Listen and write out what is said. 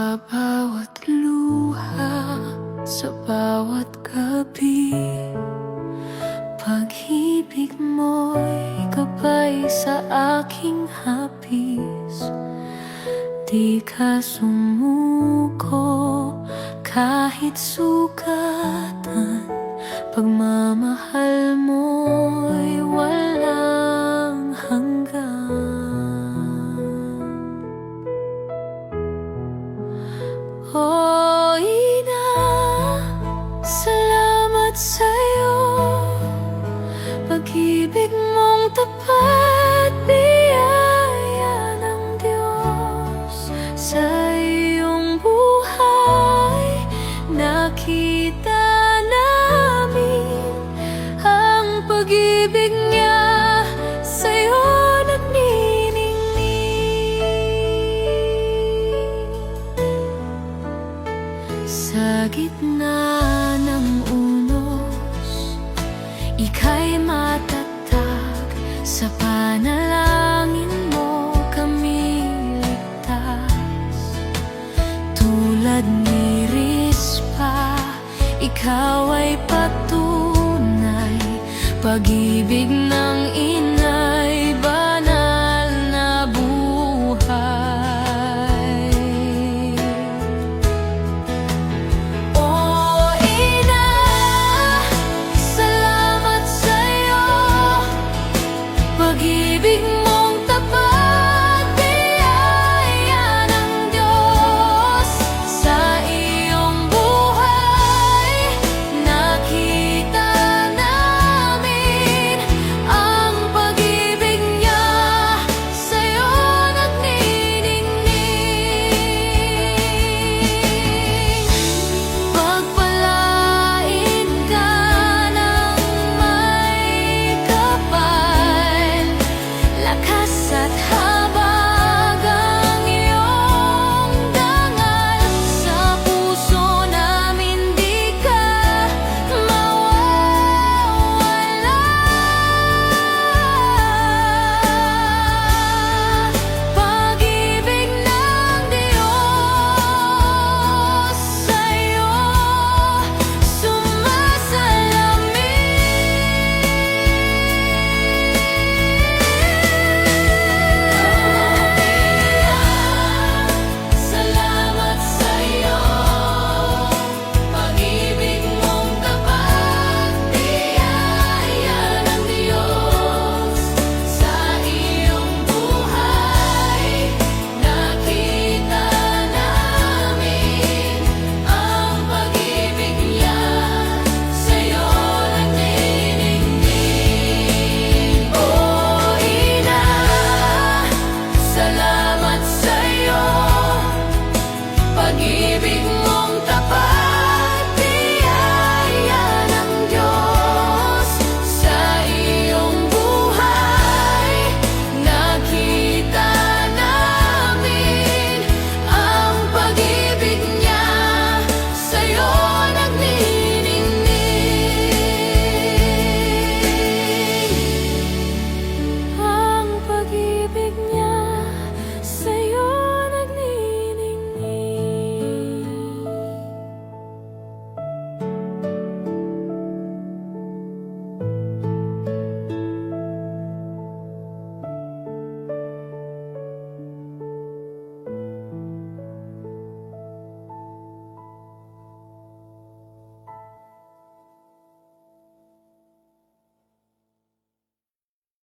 Sa bawat luha, sa bawat gabi, pag-ibig mo'y gabay sa aking hapis. Di ka sumuko kahit sugatan, pagmamahal mo'y walang hanggan. Oh, ina, salamat sa'yo, pag-ibig mong tapat, biyaya ng Diyos. Sa iyong buhay, nakita namin ang pag-ibig niya, sa'yo nagniningning. Sa gitna ng unos, ika'y matatag, sa panalangin mo kami ligtas. Tulad ni Rispa, ikaw ay patunay, pag-ibig ng ina.